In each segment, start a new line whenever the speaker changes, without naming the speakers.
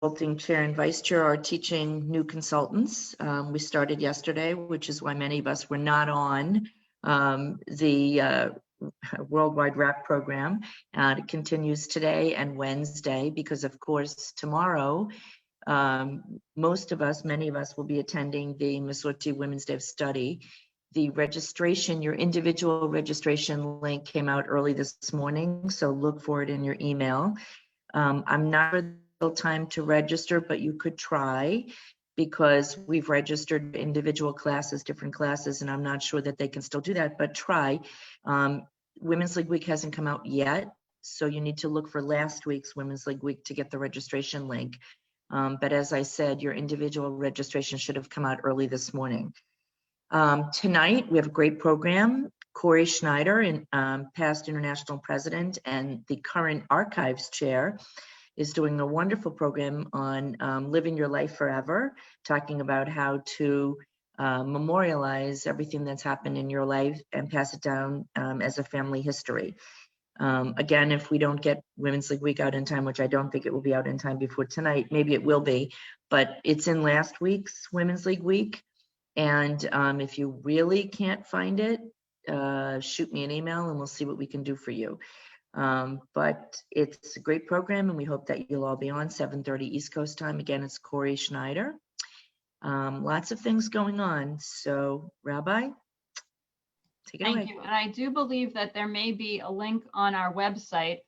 consulting chair and vice chair are teaching new consultants. We started yesterday, which is why many of us were not on the Worldwide Wrap program. It continues today and Wednesday because, of course, tomorrow, many of us will be attending the Masorti Women's Day of Study. The registration, your individual registration link came out early this morning, so look for it in your email. I'm not sure the time to register, but you could try because we've registered individual classes, different classes, and I'm not sure that they can still do that, but try. Women's League Week hasn't come out yet, so you need to look for last week's Women's League Week to get the registration link. But as I said, your individual registration should have come out early this morning. Tonight, we have a great program. Corey Schneider, past international president and the current archives chair, is doing a wonderful program on living your life forever, talking about how to memorialize everything that's happened in your life and pass it down as a family history. Again, if we don't get Women's League Week out in time, which I don't think it will be out in time before tonight, maybe it will be, but it's in last week's Women's League Week. And if you really can't find it, shoot me an email and we'll see what we can do for you. But it's a great program and we hope that you'll all be on 7:30 East Coast time. Again, it's Corey Schneider. Lots of things going on. So Rabbi, take it away.
Thank you. And I do believe that there may be a link on our website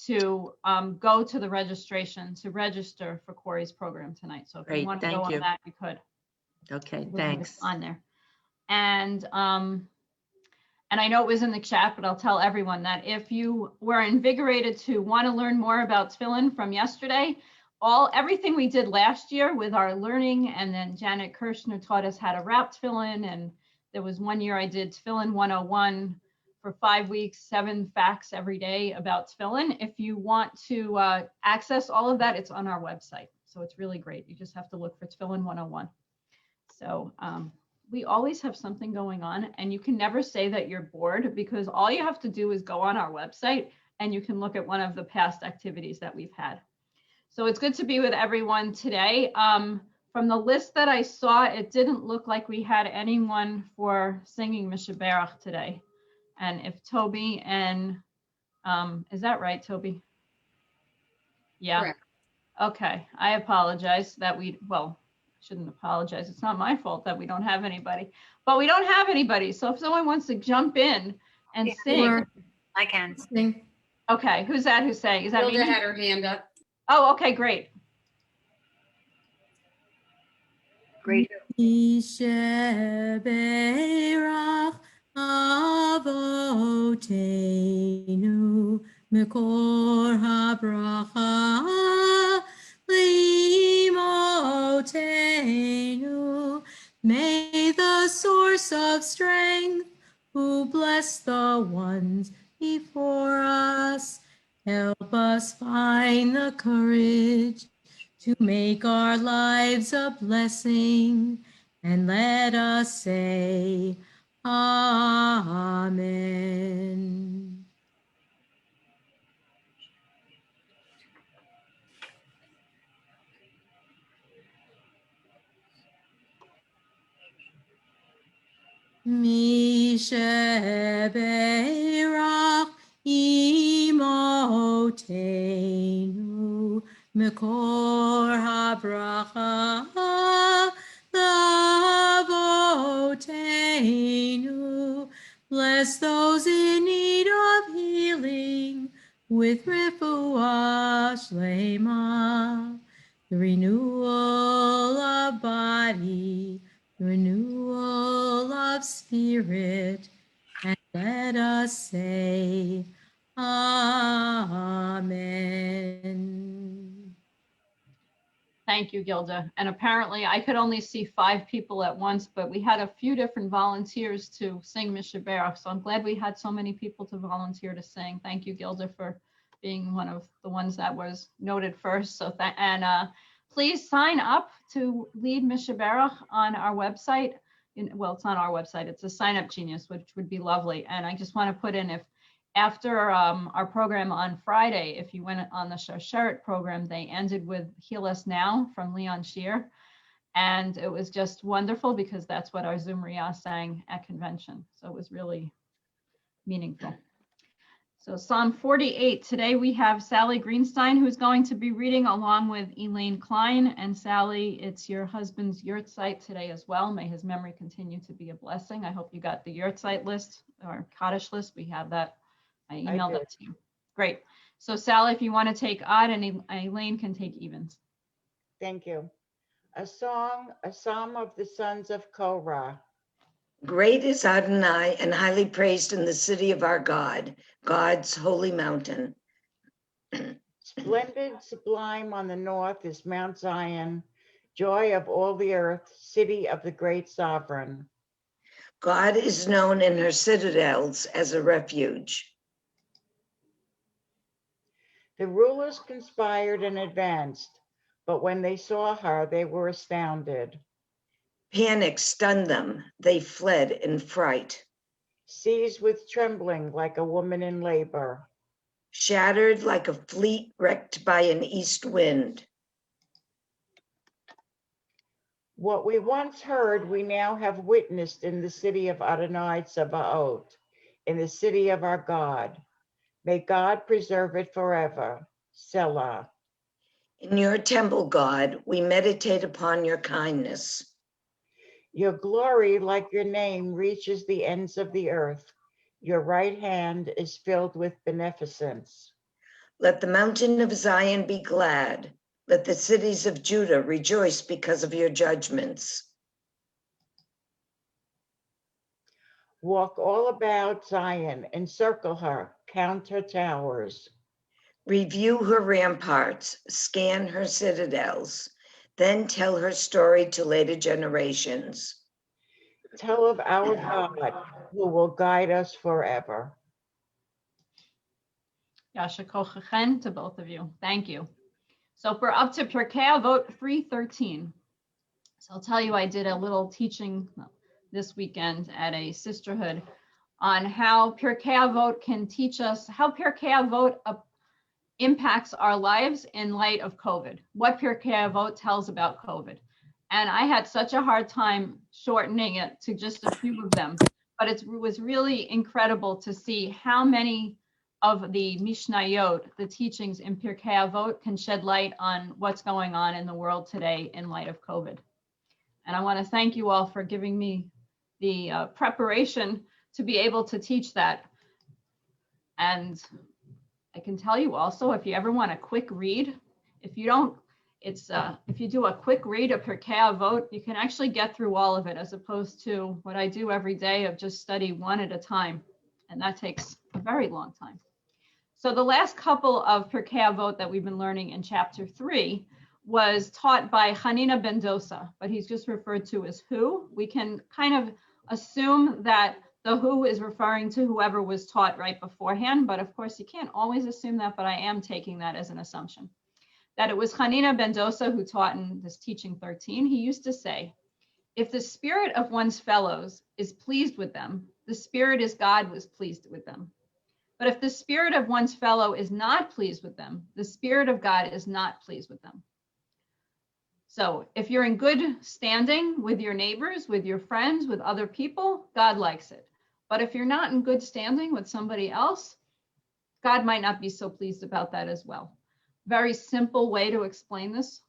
to go to the registration to register for Corey's program tonight. So if you want to go on that, you could.
Okay, thanks.
On there. And I know it was in the chat, but I'll tell everyone that if you were invigorated to want to learn more about tefillin from yesterday, everything we did last year with our learning, and then Janet Kirshner taught us how to wrap tefillin, and there was one year I did tefillin 101 for 5 weeks, 7 facts every day about tefillin. If you want to access all of that, it's on our website. So it's really great. You just have to look for tefillin 101. So we always have something going on, and you can never say that you're bored because all you have to do is go on our website and you can look at one of the past activities that we've had. So it's good to be with everyone today. From the list that I saw, it didn't look like we had anyone for singing Mishaberach today. And if Toby and, is that right, Toby? Yeah. Correct. Okay, I apologize that shouldn't apologize. It's not my fault that we don't have anybody, but we don't have anybody. So if someone wants to jump in and sing.
I can sing.
Okay, who's that who's saying? Is that
Hilda had her hand up.
Oh, okay, great.
Great.
Mishaberach Avoteinu Mekor HaBracha Limotenu. May the source of strength, who bless the ones before us, help us find the courage to make our lives a blessing, and let us say Amen. Mishaberach Imotenu Mekor HaBracha Avotenu. Bless those in need of healing with refuah shlema, the renewal of body, renewal of spirit, and let us say Amen.
Thank you, Gilda. And apparently I could only see 5 people at once, but we had a few different volunteers to sing Mishaberach. So I'm glad we had so many people to volunteer to sing. Thank you, Gilda, for being one of the ones that was noted first. So please sign up to lead Mishaberach on our website. Well, it's on our website. It's a sign up genius, which would be lovely. And I just want to put in, if after our program on Friday, if you went on the Sharsheret program, they ended with Heal Us Now from Leon Shear. And it was just wonderful because that's what our Zumriya sang at convention. So it was really meaningful. So Psalm 48, today we have Sally Greenstein, who's going to be reading along with Elaine Klein. And Sally, it's your husband's yurtzeit today as well. May his memory continue to be a blessing. I hope you got the yurtzeit list or Kaddish list. We have that. I emailed it to you. Great. So Sally, if you want to take odd, and Elaine can take evens.
Thank you. A psalm of the sons of Korah.
Great is Adonai and highly praised in the city of our God, God's holy mountain.
Splendid, sublime on the north is Mount Zion, joy of all the earth, city of the great sovereign.
God is known in her citadels as a refuge.
The rulers conspired and advanced, but when they saw her, they were astounded.
Panic stunned them. They fled in fright.
Seized with trembling like a woman in labor.
Shattered like a fleet wrecked by an east wind.
What we once heard, we now have witnessed in the city of Adonai Tzebaot, in the city of our God. May God preserve it forever. Selah.
In your temple, God, we meditate upon your kindness.
Your glory, like your name, reaches the ends of the earth. Your right hand is filled with beneficence.
Let the mountain of Zion be glad. Let the cities of Judah rejoice because of your judgments.
Walk all about Zion, encircle her, count her towers.
Review her ramparts, scan her citadels, then tell her story to later generations.
Tell of our God, who will guide us forever.
Yasha kochachen to both of you. Thank you. So if we're up to Pirkei Avot 3:13. So I'll tell you, I did a little teaching this weekend at a sisterhood on how Pirkei Avot can teach us, how Pirkei Avot impacts our lives in light of COVID, what Pirkei Avot tells about COVID. And I had such a hard time shortening it to just a few of them, but it was really incredible to see how many of the Mishnayot, the teachings in Pirkei Avot, can shed light on what's going on in the world today in light of COVID. And I want to thank you all for giving me the preparation to be able to teach that. And I can tell you also, if you ever want a quick read, if you do a quick read of Pirkei Avot, you can actually get through all of it, as opposed to what I do every day of just study one at a time. And that takes a very long time. So the last couple of Pirkei Avot that we've been learning in chapter 3 was taught by Hanina ben Dosa, but he's just referred to as who. We can kind of assume that the who is referring to whoever was taught right beforehand, but of course you can't always assume that, but I am taking that as an assumption. That it was Hanina ben Dosa who taught in this teaching 13. He used to say, if the spirit of one's fellows is pleased with them, the spirit is God was pleased with them. But if the spirit of one's fellow is not pleased with them, the spirit of God is not pleased with them. So if you're in good standing with your neighbors, with your friends, with other people, God likes it. But if you're not in good standing with somebody else, God might not be so pleased about that as well. Very simple way to explain this.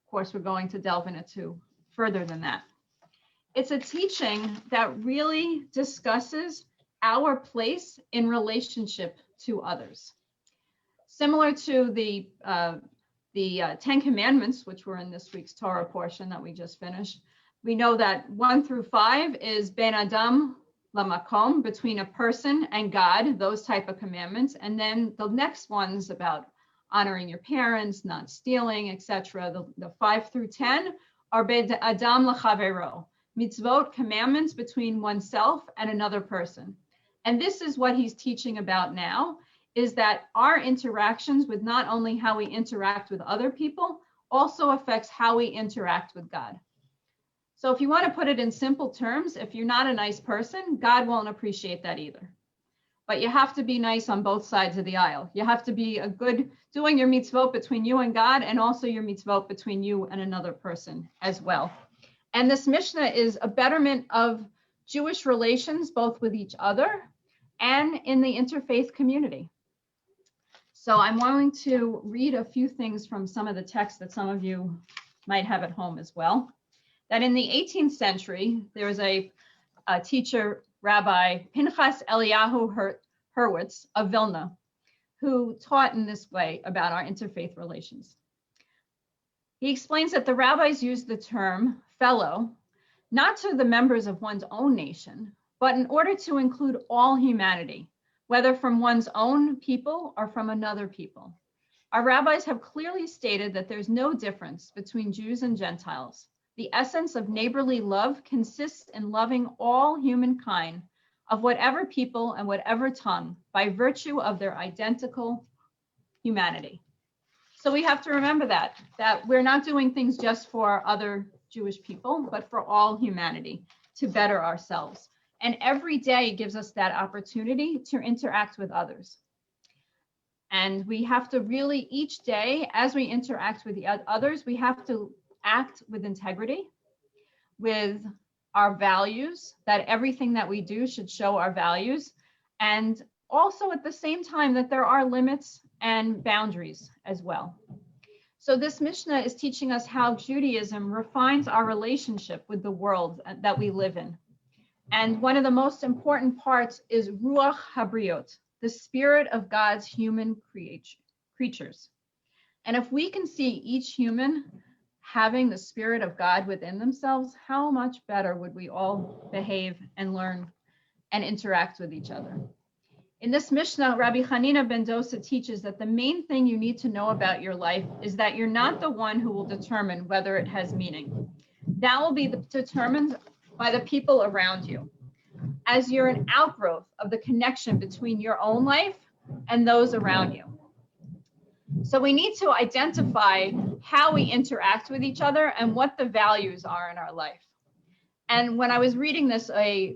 Of course, we're going to delve into further than that. It's a teaching that really discusses our place in relationship to others. Similar to the 10 Commandments, which were in this week's Torah portion that we just finished, we know that 1 through 5 is Ben Adam la Makom, between a person and God, those type of commandments. And then the next one's about honoring your parents, not stealing, etc. The 5 through 10 are Ben Adam la Chavero, mitzvot, commandments between oneself and another person. And this is what he's teaching about now, is that our interactions with not only how we interact with other people, also affects how we interact with God. So if you want to put it in simple terms, if you're not a nice person, God won't appreciate that either. but you have to be nice on both sides of the aisle. You have to be a good doing your mitzvot between you and God, and also your mitzvot between you and another person as well. And this Mishnah is a betterment of Jewish relations, both with each other and in the interfaith community. So I'm going to read a few things from some of the texts that some of you might have at home as well. That in the 18th century, there was a teacher, Rabbi Pinchas Eliyahu Hurwitz of Vilna, who taught in this way about our interfaith relations. He explains that the rabbis use the term fellow, not to the members of one's own nation, but in order to include all humanity, whether from one's own people or from another people. Our rabbis have clearly stated that there's no difference between Jews and Gentiles. The essence of neighborly love consists in loving all humankind of whatever people and whatever tongue by virtue of their identical humanity. So we have to remember that we're not doing things just for other Jewish people, but for all humanity to better ourselves. And every day gives us that opportunity to interact with others. And we have to really, each day, as we interact with the others, we have to act with integrity, with our values, that everything that we do should show our values. And also at the same time that there are limits and boundaries as well. So this Mishnah is teaching us how Judaism refines our relationship with the world that we live in. And one of the most important parts is Ruach HaBriot, the spirit of God's human creatures. And if we can see each human having the spirit of God within themselves, how much better would we all behave and learn and interact with each other? In this Mishnah, Rabbi Hanina ben Dosa teaches that the main thing you need to know about your life is that you're not the one who will determine whether it has meaning. That will be determined by the people around you, as you're an outgrowth of the connection between your own life and those around you. So we need to identify how we interact with each other and what the values are in our life. And when I was reading this,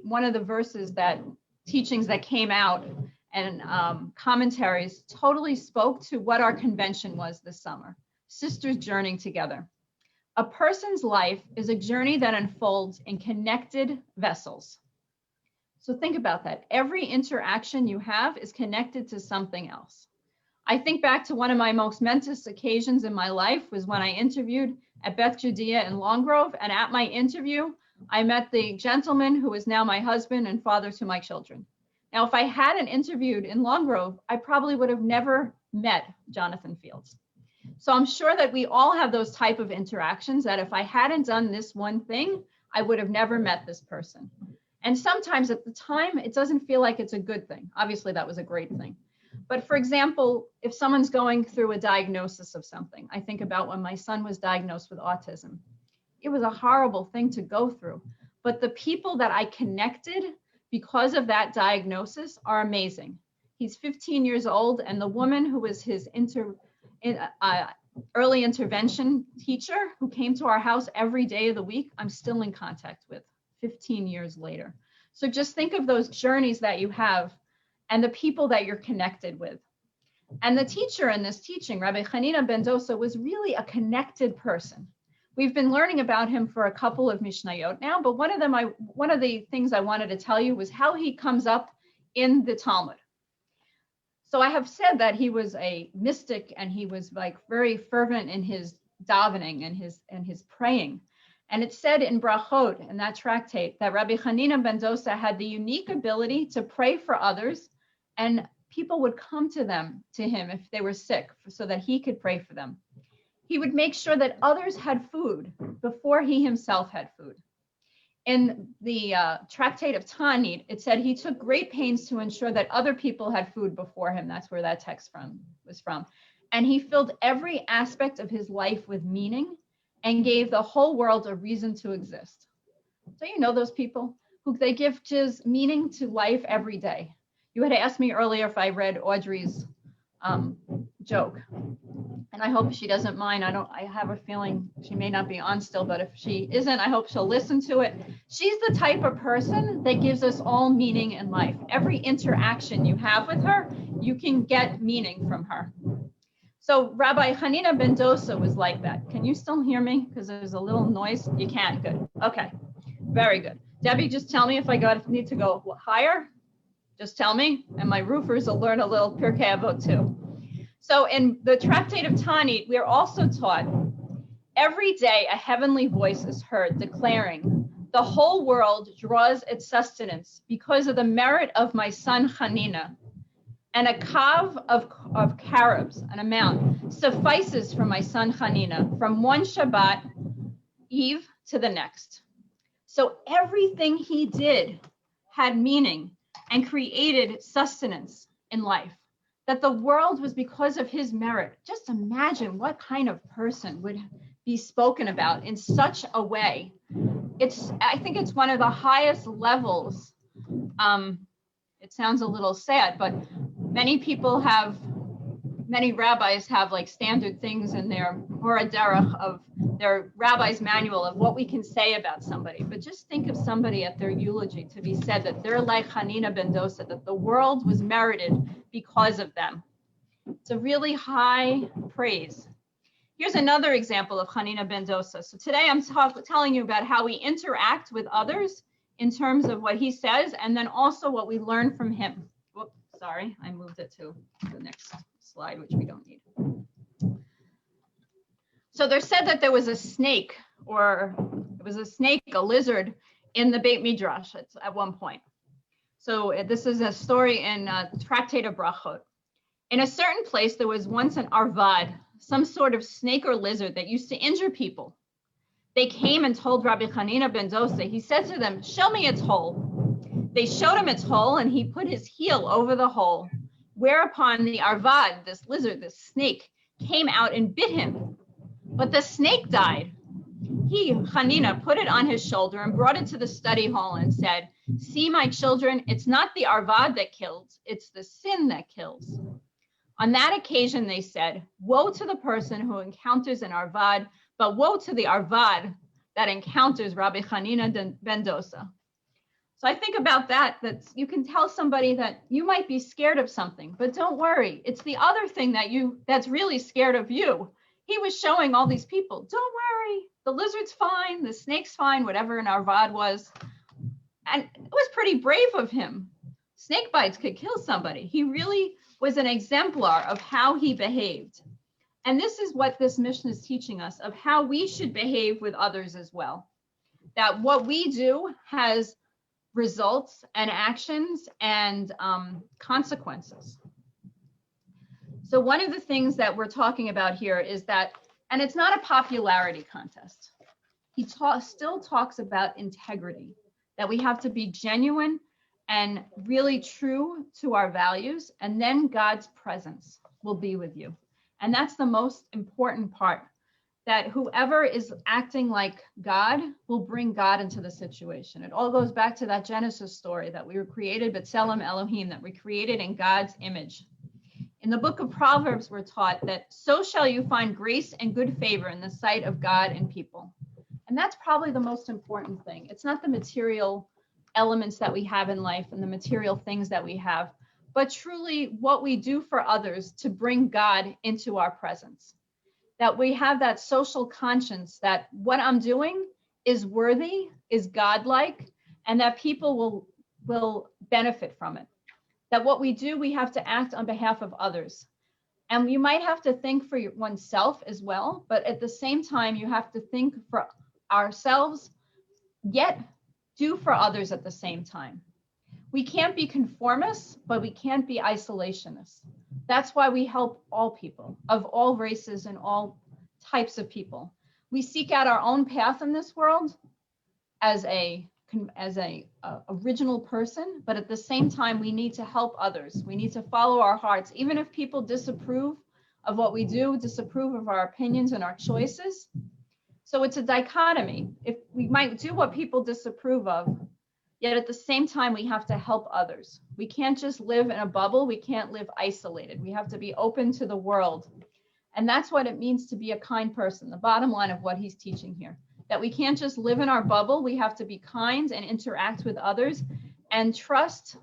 one of the teachings that came out and commentaries totally spoke to what our convention was this summer, sisters journeying together. A person's life is a journey that unfolds in connected vessels. So think about that. Every interaction you have is connected to something else. I think back to one of my most momentous occasions in my life was when I interviewed at Beth Judea in Long Grove. And at my interview, I met the gentleman who is now my husband and father to my children. Now, if I hadn't interviewed in Long Grove, I probably would have never met Jonathan Fields. So I'm sure that we all have those type of interactions that if I hadn't done this one thing, I would have never met this person. And sometimes at the time, it doesn't feel like it's a good thing. Obviously, that was a great thing. But for example, if someone's going through a diagnosis of something, I think about when my son was diagnosed with autism. It was a horrible thing to go through. But the people that I connected because of that diagnosis are amazing. He's 15 years old, and the woman who was his early intervention teacher who came to our house every day of the week, I'm still in contact with 15 years later. So just think of those journeys that you have and the people that you're connected with. And the teacher in this teaching, Rabbi Hanina ben Dosa, was really a connected person. We've been learning about him for a couple of Mishnayot now, but one of the things I wanted to tell you was how he comes up in the Talmud. So I have said that he was a mystic and he was like very fervent in his davening and his praying. And it said in Brachot, in that tractate, that Rabbi Hanina ben Dosa had the unique ability to pray for others, and people would come to him if they were sick so that he could pray for them. He would make sure that others had food before he himself had food. In the tractate of Tanit, it said he took great pains to ensure that other people had food before him. That's where that text was from. And he filled every aspect of his life with meaning and gave the whole world a reason to exist. So you know those people who they give just meaning to life every day. You had asked me earlier if I read Audrey's joke. And I hope she doesn't mind. I have a feeling she may not be on still, but if she isn't, I hope she'll listen to it. She's the type of person that gives us all meaning in life. Every interaction you have with her, you can get meaning from her. So Rabbi Hanina ben Dosa was like that. Can you still hear me? Because there's a little noise. You can. Good. Okay. Very good. Debbie, just tell me if I need to go higher. Just tell me. And my roofers will learn a little Pirkei Avot too. So in the Tractate of Tanit, we are also taught every day a heavenly voice is heard declaring, the whole world draws its sustenance because of the merit of my son Hanina. And a kav of carobs, an amount, suffices for my son Hanina from one Shabbat Eve to the next. So everything he did had meaning and created sustenance in life. That the world was because of his merit. Just imagine what kind of person would be spoken about in such a way. I think it's one of the highest levels. It sounds a little sad, but many rabbis have like standard things in their Hora Derech of their rabbi's manual of what we can say about somebody. But just think of somebody at their eulogy to be said that they're like Hanina ben Dosa, that the world was merited because of them. It's a really high praise. Here's another example of Hanina ben Dosa. So today I'm telling you about how we interact with others in terms of what he says, and then also what we learn from him. Whoops, sorry, I moved it to the next slide, which we don't need. So there's said that there was a snake, a lizard in the Beit Midrash at one point. So this is a story in Tractate of Brachot. In a certain place, there was once an arvad, some sort of snake or lizard that used to injure people. They came and told Rabbi Hanina ben Dosa. He said to them, show me its hole. They showed him its hole, and he put his heel over the hole, whereupon the arvad, this lizard, this snake, came out and bit him. But the snake died. He, Hanina, put it on his shoulder and brought it to the study hall and said, see, my children, it's not the arvad that kills, it's the sin that kills. On that occasion, they said, woe to the person who encounters an arvad, but woe to the arvad that encounters Rabbi Hanina ben Dosa. So I think about that you can tell somebody that you might be scared of something, but don't worry. It's the other thing that's really scared of you. He was showing all these people, don't worry, the lizard's fine, the snake's fine, whatever an arvad was. And it was pretty brave of him. Snake bites could kill somebody. He really was an exemplar of how he behaved. And this is what this mission is teaching us of how we should behave with others as well. That what we do has results and actions and consequences. So one of the things that we're talking about here is that, and it's not a popularity contest. He still talks about integrity, that we have to be genuine and really true to our values, and then God's presence will be with you. And that's the most important part, that whoever is acting like God will bring God into the situation. It all goes back to that Genesis story that we were created, B'Tselem Elohim, that we created in God's image. In the book of Proverbs, we're taught that so shall you find grace and good favor in the sight of God and people. And that's probably the most important thing. It's not the material elements that we have in life and the material things that we have, but truly what we do for others to bring God into our presence. That we have that social conscience that what I'm doing is worthy, is godlike, and that people will benefit from it. That what we do, we have to act on behalf of others. And you might have to think for oneself as well, but at the same time, you have to think for ourselves, yet do for others at the same time. We can't be conformists, but we can't be isolationists. That's why we help all people of all races and all types of people. We seek out our own path in this world as a original person, but at the same time, we need to help others. We need to follow our hearts, even if people disapprove of what we do, disapprove of our opinions and our choices. So it's a dichotomy. If we might do what people disapprove of, Yet at the same time, we have to help others. We can't just live in a bubble. We can't live isolated. We have to be open to the world. And that's what it means to be a kind person, the bottom line of what he's teaching here. That we can't just live in our bubble. We have to be kind and interact with others and trust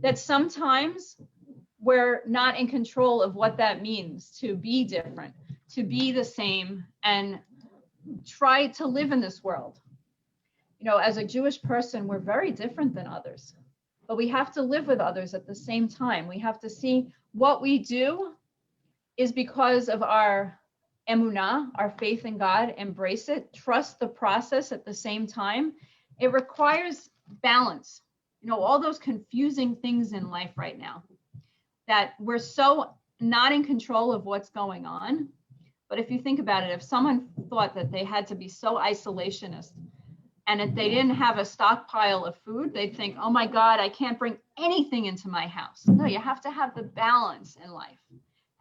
that sometimes we're not in control of what that means to be different, to be the same, and try to live in this world. You know, as a Jewish person, we're very different than others, but we have to live with others at the same time. We have to see what we do is because of our emunah, our faith in God, embrace it, trust the process at the same time. It requires balance. You know, all those confusing things in life right now, that we're so not in control of what's going on. But if you think about it, if someone thought that they had to be so isolationist and if they didn't have a stockpile of food, they'd think, oh my God, I can't bring anything into my house. No, you have to have the balance in life.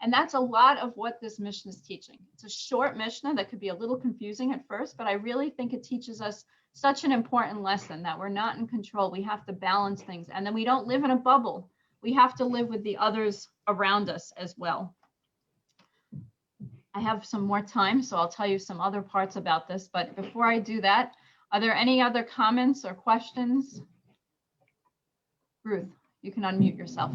And that's a lot of what this Mishnah is teaching. It's a short Mishnah that could be a little confusing at first, but I really think it teaches us such an important lesson that we're not in control. We have to balance things. And then we don't live in a bubble. We have to live with the others around us as well. I have some more time, so I'll tell you some other parts about this. But before I do that, are there any other comments or questions? Ruth, you can unmute yourself.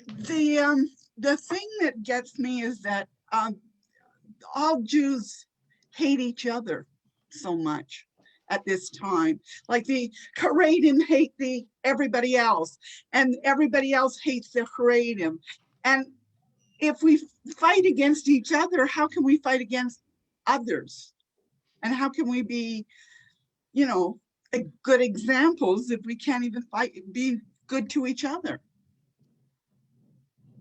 The thing that gets me is that all Jews hate each other so much at this time. Like the Haredim hate everybody else, and everybody else hates the Haredim. And if we fight against each other, how can we fight against others? And how can we be, you know, good examples if we can't even be good to each other?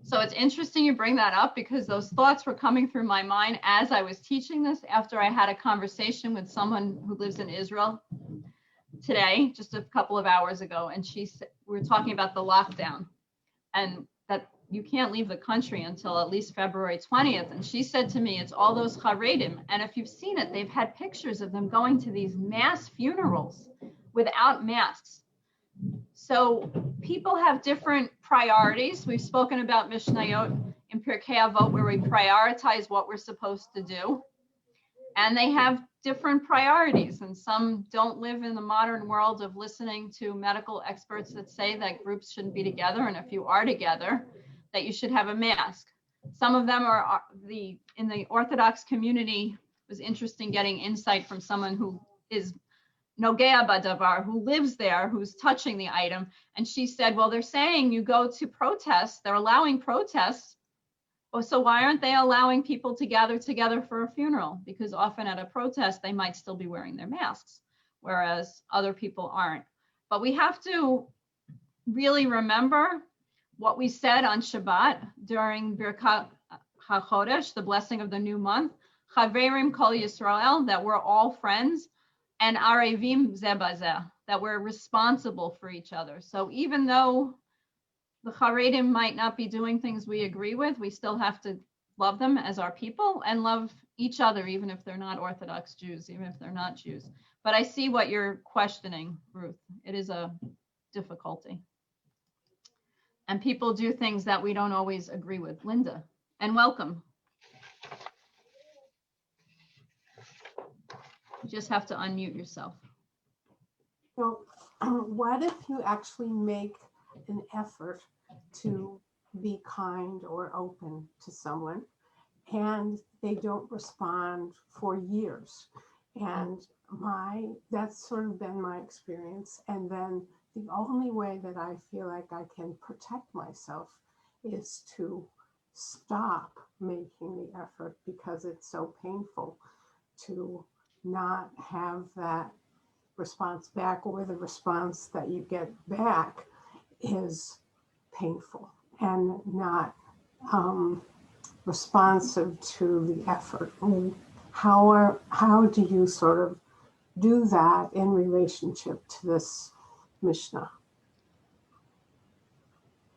So it's interesting you bring that up, because those thoughts were coming through my mind as I was teaching this, after I had a conversation with someone who lives in Israel today, just a couple of hours ago. And we were talking about the lockdown and that you can't leave the country until at least February 20th. And she said to me, it's all those Haredim. And if you've seen it, they've had pictures of them going to these mass funerals without masks. So people have different priorities. We've spoken about Mishnayot in Pirkei Avot, where we prioritize what we're supposed to do. And they have different priorities. And some don't live in the modern world of listening to medical experts that say that groups shouldn't be together. And if you are together, that you should have a mask. Some of them are in the Orthodox community. It was interesting getting insight from someone who is Nogea Badavar, who lives there, who's touching the item. And she said, well, they're saying you go to protests, they're allowing protests. Well, so why aren't they allowing people to gather together for a funeral? Because often at a protest, they might still be wearing their masks, whereas other people aren't. But we have to really remember what we said on Shabbat during Birkat HaChodesh, the blessing of the new month, Chaverim Kol Yisrael, that we're all friends, and Arevim Zeh Bazeh, that we're responsible for each other. So even though the Haredim might not be doing things we agree with, we still have to love them as our people and love each other, even if they're not Orthodox Jews, even if they're not Jews. But I see what you're questioning, Ruth. It is a difficulty. And people do things that we don't always agree with. Linda, and welcome. You just have to unmute yourself.
So what if you actually make an effort to be kind or open to someone and they don't respond for years? And that's sort of been my experience. And then the only way that I feel like I can protect myself is to stop making the effort, because it's so painful to not have that response back, or the response that you get back is painful and not responsive to the effort. And how do you sort of do that in relationship to this Mishnah?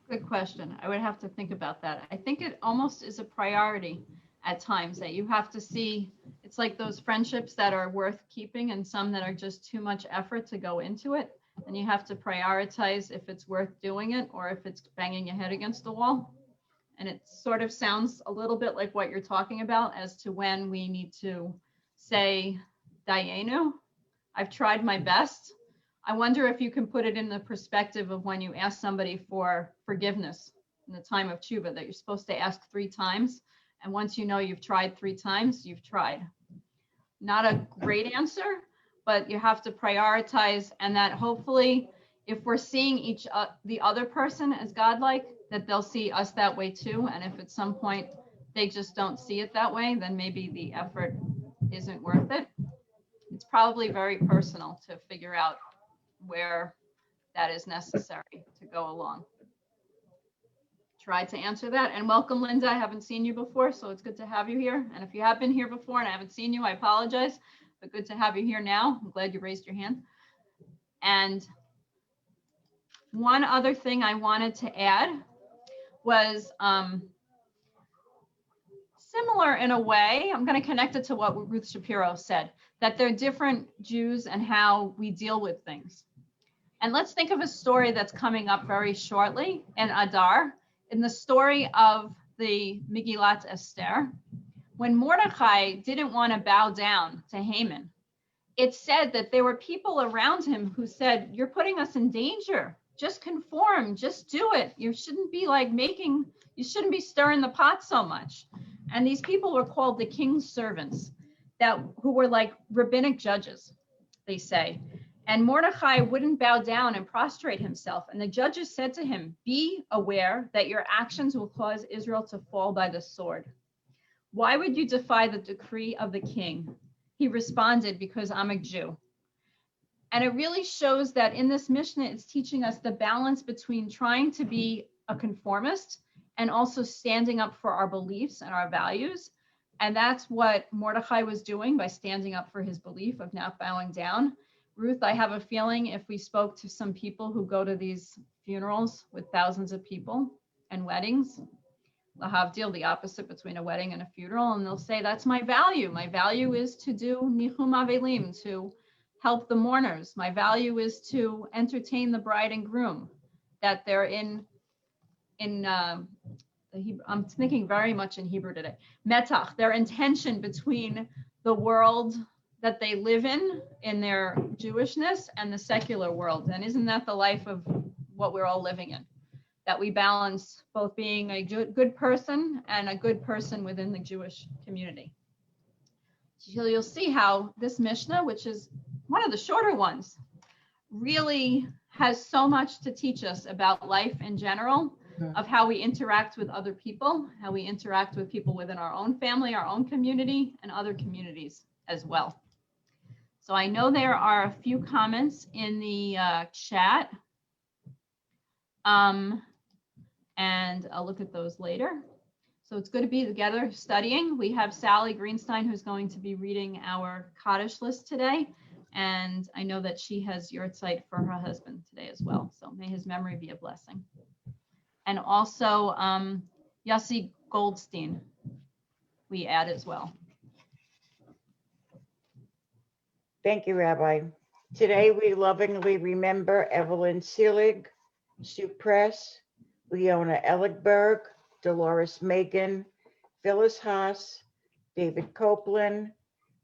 Good question. I would have to think about that. I think it almost is a priority at times, that you have to see. It's like those friendships that are worth keeping and some that are just too much effort to go into it. And you have to prioritize if it's worth doing it or if it's banging your head against the wall. And it sort of sounds a little bit like what you're talking about as to when we need to say, Dayenu, I've tried my best. I wonder if you can put it in the perspective of when you ask somebody for forgiveness in the time of tshuva, that you're supposed to ask 3 times. And once you know you've tried 3 times, you've tried. Not a great answer, but you have to prioritize, and that hopefully if we're seeing the other person as godlike, that they'll see us that way too. And if at some point they just don't see it that way, then maybe the effort isn't worth it. It's probably very personal to figure out where that is necessary to go along. Try to answer that. And welcome, Linda. I haven't seen you before, so it's good to have you here. And if you have been here before and I haven't seen you, I apologize, but good to have you here now. I'm glad you raised your hand. And one other thing I wanted to add was similar in a way. I'm going to connect it to what Ruth Shapiro said, that they're different Jews and how we deal with things. And let's think of a story that's coming up very shortly in Adar, in the story of the Megillat Esther. When Mordecai didn't want to bow down to Haman, it said that there were people around him who said, you're putting us in danger. Just conform, just do it. You shouldn't be you shouldn't be stirring the pot so much. And these people were called the king's servants, who were like rabbinic judges, they say. And Mordecai wouldn't bow down and prostrate himself. And the judges said to him, be aware that your actions will cause Israel to fall by the sword. Why would you defy the decree of the king? He responded, because I'm a Jew. And it really shows that in this Mishnah, it's teaching us the balance between trying to be a conformist and also standing up for our beliefs and our values. And that's what Mordecai was doing by standing up for his belief of not bowing down. Ruth, I have a feeling if we spoke to some people who go to these funerals with thousands of people and weddings, lahavdil, the opposite between a wedding and a funeral, and they'll say, that's my value. My value is to do nichum avelim, to help the mourners. My value is to entertain the bride and groom, that they're I'm thinking very much in Hebrew today, metach, their intention between the world that they live in their Jewishness, and the secular world. And isn't that the life of what we're all living in? That we balance both being a good person and a good person within the Jewish community. So you'll see how this Mishnah, which is one of the shorter ones, really has so much to teach us about life in general, of how we interact with other people, how we interact with people within our own family, our own community, and other communities as well. So I know there are a few comments in the chat, and I'll look at those later. So it's good to be together studying. We have Sally Greenstein, who's going to be reading our Kaddish list today. And I know that she has yahrzeit for her husband today as well. So may his memory be a blessing. And also Yossi Goldstein, we add as well.
Thank you, Rabbi. Today we lovingly remember Evelyn Seelig, Sue Press, Leona Elligberg, Dolores Megan, Phyllis Haas, David Copeland,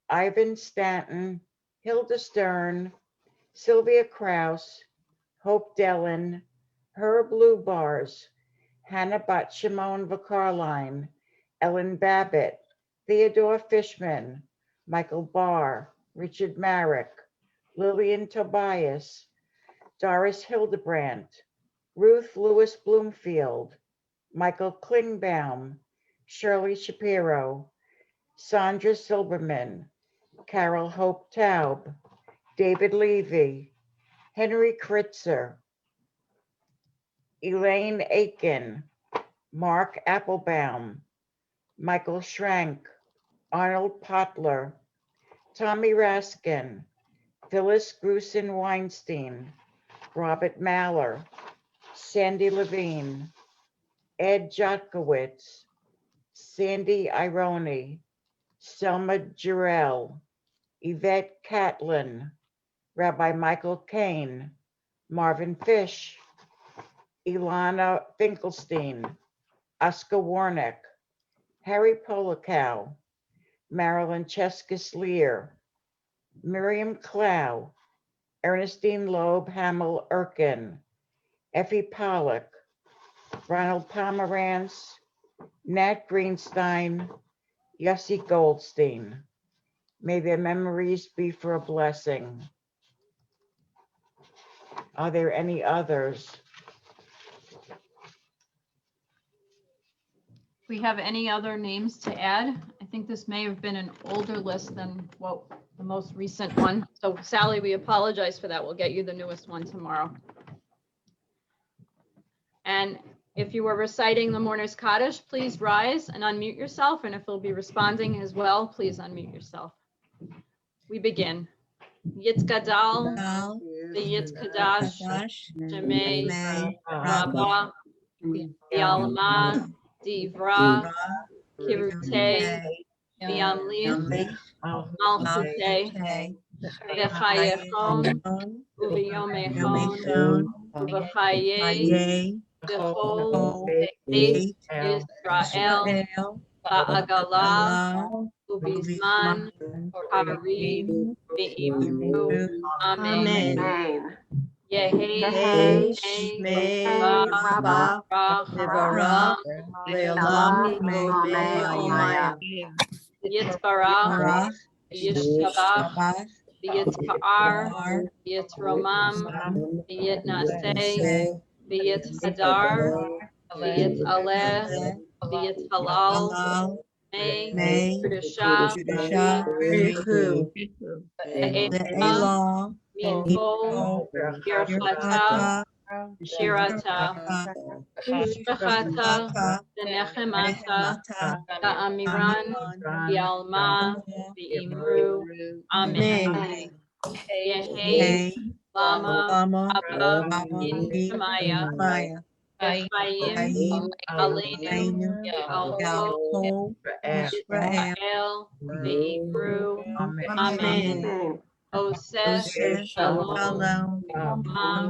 Ivan Stanton, Hilda Stern, Sylvia Kraus, Hope Dellin, Herb Bars, Hannah Bat Shimon Vacarline, Ellen Babbitt, Theodore Fishman, Michael Barr, Richard Marek, Lillian Tobias, Doris Hildebrandt, Ruth Lewis Bloomfield, Michael Klingbaum, Shirley Shapiro, Sandra Silberman, Carol Hope Taub, David Levy, Henry Kritzer, Elaine Aiken, Mark Applebaum, Michael Schrank, Arnold Potler, Tommy Raskin, Phyllis Grusin Weinstein, Robert Maller, Sandy Levine, Ed Jotkowitz, Sandy Ironi, Selma Jarrell, Yvette Catlin, Rabbi Michael Kane, Marvin Fish, Ilana Finkelstein, Oscar Warnick, Harry Polikow, Marilyn Cheskis-Lear, Miriam Clow, Ernestine Loeb Hamill Erkin, Effie Pollock, Ronald Pomerantz, Nat Greenstein, Yossi Goldstein. May their memories be for a blessing. Are there any others?
We have any other names to add? I think this may have been an older list than what the most recent one. So Sally, we apologize for that. We'll get you the newest one tomorrow. And if you were reciting the Mourner's Kaddish, please rise and unmute yourself. And if you'll be responding as well, please unmute yourself. We begin. Yitz Gadal, the Yitz Kadash, Jemei, Rabbah, Yalma, Divra, Kirutei, Biamlich, Malchutei, V'chayechon, Uv'yomechon, Uv'chaye, V'chol, Beit Yisrael, Ba'agala, Ubizman, Hariv, Ve'imru, Amen. Yehi, Mei, Rabba, Rach, Le'olam, Omaya. Yitzbarach, Yishabach, Yitzpa'ar, Yitzromam, Yitnaseh, Yitzhadar, Yitzaleh, Yitzhalal, May, Kedusha, Richu, Elah, Mikol, Yerchata, Shirata, Shachata, Nechemata, Amiran, Yalma, Imru, Amen. Yehi, Lama, Abba, Shemaya, Ephraim, Aleinu, Yalko, Israel, Ve'imru, Amen. Oseh, Shalom, Shalom,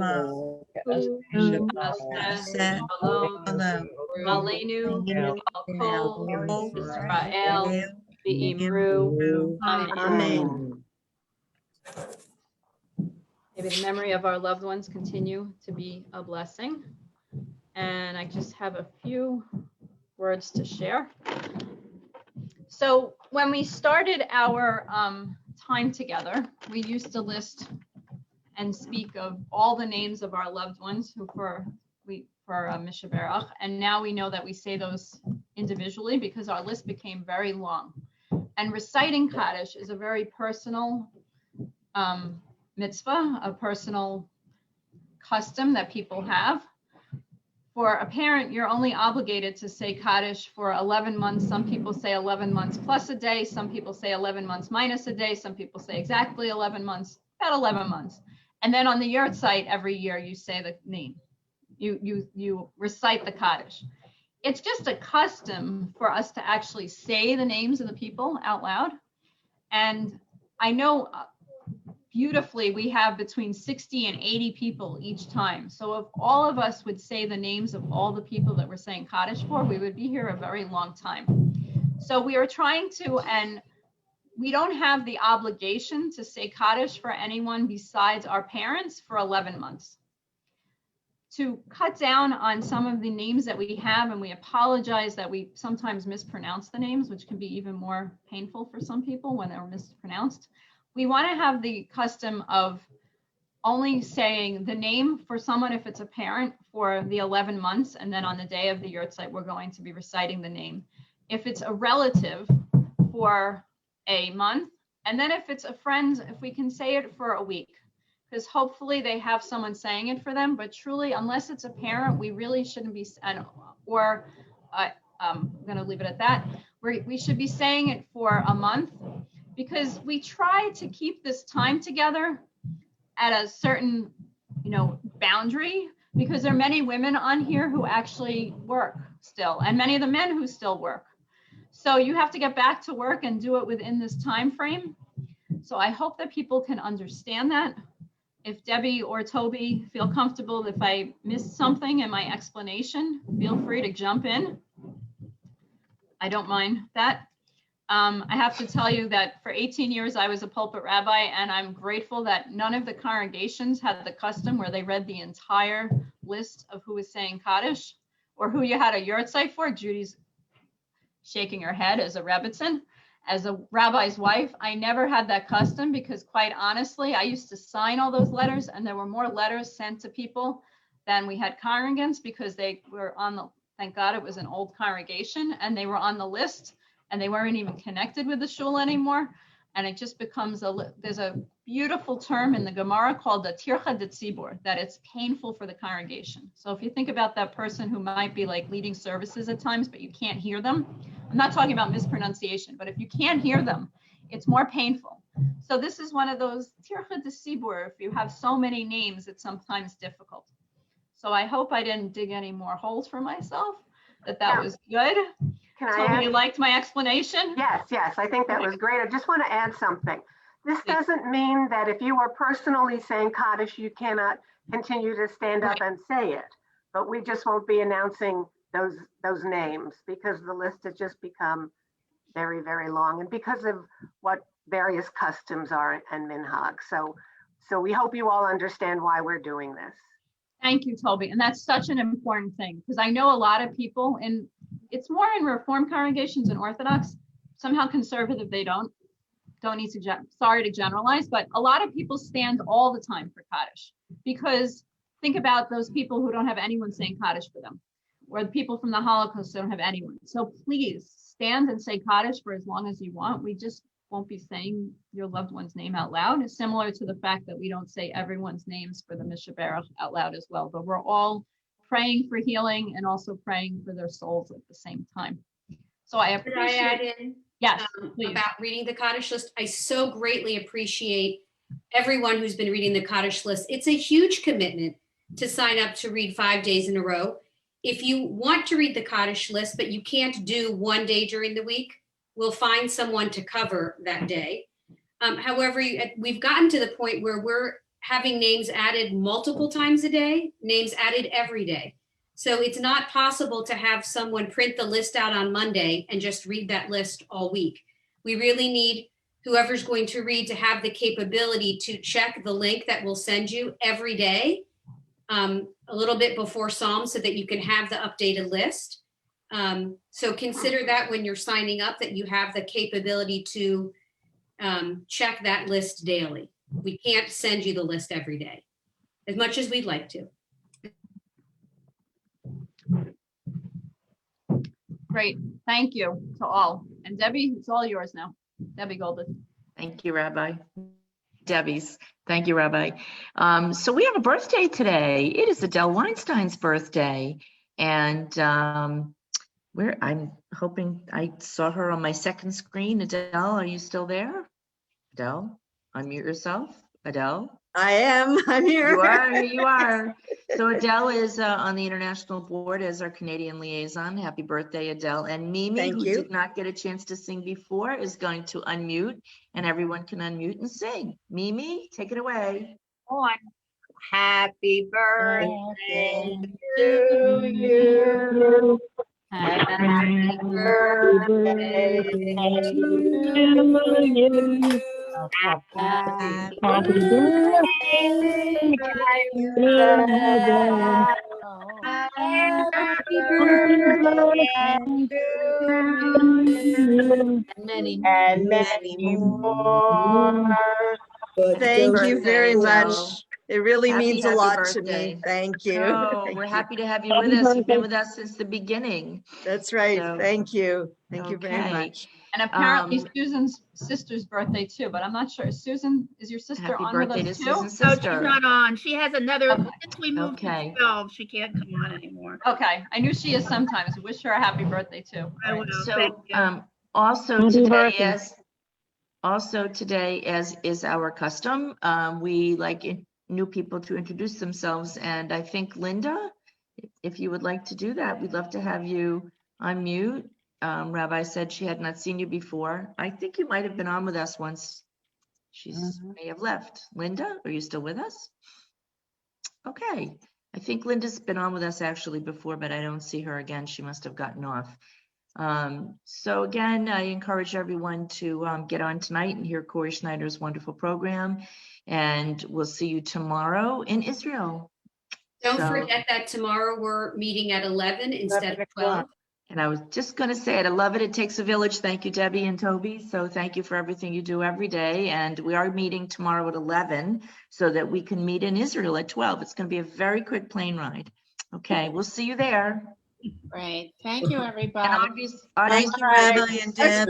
Aleinu, Yalko, Israel, Ve'imru, Amen. May the memory of our loved ones continue to be a blessing. And I just have a few words to share. So when we started our time together, we used to list and speak of all the names of our loved ones who for Mishaberach, and now we know that we say those individually because our list became very long. And reciting Kaddish is a very personal mitzvah, a personal custom that people have. For a parent, you're only obligated to say Kaddish for 11 months. Some people say 11 months plus a day. Some people say 11 months minus a day. Some people say exactly 11 months, about 11 months. And then on the yurt site every year, you say the name. You recite the Kaddish. It's just a custom for us to actually say the names of the people out loud. And I know beautifully, we have between 60 and 80 people each time. So if all of us would say the names of all the people that we're saying Kaddish for, we would be here a very long time. So we are trying to, and we don't have the obligation to say Kaddish for anyone besides our parents for 11 months. To cut down on some of the names that we have, and we apologize that we sometimes mispronounce the names, which can be even more painful for some people when they're mispronounced. We want to have the custom of only saying the name for someone if it's a parent for the 11 months, and then on the day of the yurt site, we're going to be reciting the name. If it's a relative for a month, and then if it's a friend, if we can say it for a week, because hopefully they have someone saying it for them, but truly, unless it's a parent, we really shouldn't be, I'm going to leave it at that. We should be saying it for a month, because we try to keep this time together at a certain, boundary, because there are many women on here who actually work still, and many of the men who still work. So you have to get back to work and do it within this time frame. So I hope that people can understand that. If Debbie or Toby feel comfortable, if I missed something in my explanation, feel free to jump in. I don't mind that. I have to tell you that for 18 years, I was a pulpit rabbi, and I'm grateful that none of the congregations had the custom where they read the entire list of who was saying Kaddish or who you had a yahrzeit for. Judy's shaking her head as a Rebbitzin. As a rabbi's wife, I never had that custom because, quite honestly, I used to sign all those letters, and there were more letters sent to people than we had congregants because they were on the, thank God it was an old congregation, and they were on the list, and they weren't even connected with the shul anymore. And it just becomes there's a beautiful term in the Gemara called the tircha de tzibur, that it's painful for the congregation. So if you think about that person who might be like leading services at times, but you can't hear them, I'm not talking about mispronunciation, but if you can't hear them, it's more painful. So this is one of those tircha de tzibur. If you have so many names, it's sometimes difficult. So I hope I didn't dig any more holes for myself, that was good.
Can I
Toby,
add?
you liked my explanation?
Yes, I think that was great. I just want to add something. This doesn't mean that if you are personally saying Kaddish, you cannot continue to stand up and say it, but we just won't be announcing those names because the list has just become very, very long, and because of what various customs are and minhag. So we hope you all understand why we're doing this.
Thank you, Toby. And that's such an important thing because I know a lot of people, and it's more in Reform congregations and Orthodox, somehow conservative, they don't need to, sorry to generalize, but a lot of people stand all the time for Kaddish because think about those people who don't have anyone saying Kaddish for them, or the people from the Holocaust who don't have anyone. So please stand and say Kaddish for as long as you want. We just won't be saying your loved one's name out loud. It's similar to the fact that we don't say everyone's names for the Mishaberach out loud as well, but we're all praying for healing and also praying for their souls at the same time. So I
Could I
appreciate
add in
yes, please.
about reading the Kaddish list? I so greatly appreciate everyone who's been reading the Kaddish list. It's a huge commitment to sign up to read 5 days in a row. If you want to read the Kaddish list, but you can't do one day during the week, we'll find someone to cover that day. However, we've gotten to the point where we're having names added multiple times a day, names added every day. So it's not possible to have someone print the list out on Monday and just read that list all week. We really need whoever's going to read to have the capability to check the link that we'll send you every day, a little bit before Psalm, so that you can have the updated list. So consider that when you're signing up, that you have the capability to check that list daily. We can't send you the list every day, as much as we'd like to.
Great. Thank you to all. And Debbie, it's all yours now. Debbie Golden.
Thank you, Rabbi. Debbie's. Thank you, Rabbi. So we have a birthday today. It is Adele Weinstein's birthday. And I'm hoping I saw her on my second screen. Adele, are you still there? Adele, unmute yourself. Adele?
I am. I'm here.
You are. So Adele is on the international board as our Canadian liaison. Happy birthday, Adele. And Mimi,
Thank
who
you.
did not get a chance to sing before, is going to unmute, and everyone can unmute and sing. Mimi, take it away.
Happy birthday to you. Happy birthday to you. Happy birthday, Happy birthday to you. And many more. Thank you very much. It really means a lot to me. Thank you.
Oh, we're happy to have you with us. You've been with us since the beginning.
That's right.
So-
Thank you. Thank you very
Okay.
much.
And apparently Susan's sister's birthday too, but I'm not sure. Susan, is your sister
Happy
on with
birthday to
us too?
Susan's
No, she's
sister.
not on. She has another,
Okay.
since we moved
Okay.
to 12, she can't come on anymore.
Okay, I knew she is sometimes. Wish her a happy birthday too.
I
All
will.
right.
Thank
So
you.
also today, as is our custom, we like new people to introduce themselves. And I think Linda, if you would like to do that, we'd love to have you unmute Rabbi said she had not seen you before. I think you might have been on with us once. She's may have left. Linda, are you still with us? Okay. I think Linda's been on with us actually before, but I don't see her again. She must have gotten off. So again, I encourage everyone to get on tonight and hear Corey Schneider's wonderful program. And we'll see you tomorrow in Israel.
Don't
So-
forget that tomorrow we're meeting at 11 instead of 12.
And I was just going to say it. I love it. It takes a village. Thank you, Debbie and Toby. So thank you for everything you do every day. And we are meeting tomorrow at 11 so that we can meet in Israel at 12. It's going to be a very quick plane ride. Okay, we'll see you there.
Great. Thank you, everybody.
And
Thank you, Rabbi and Deb.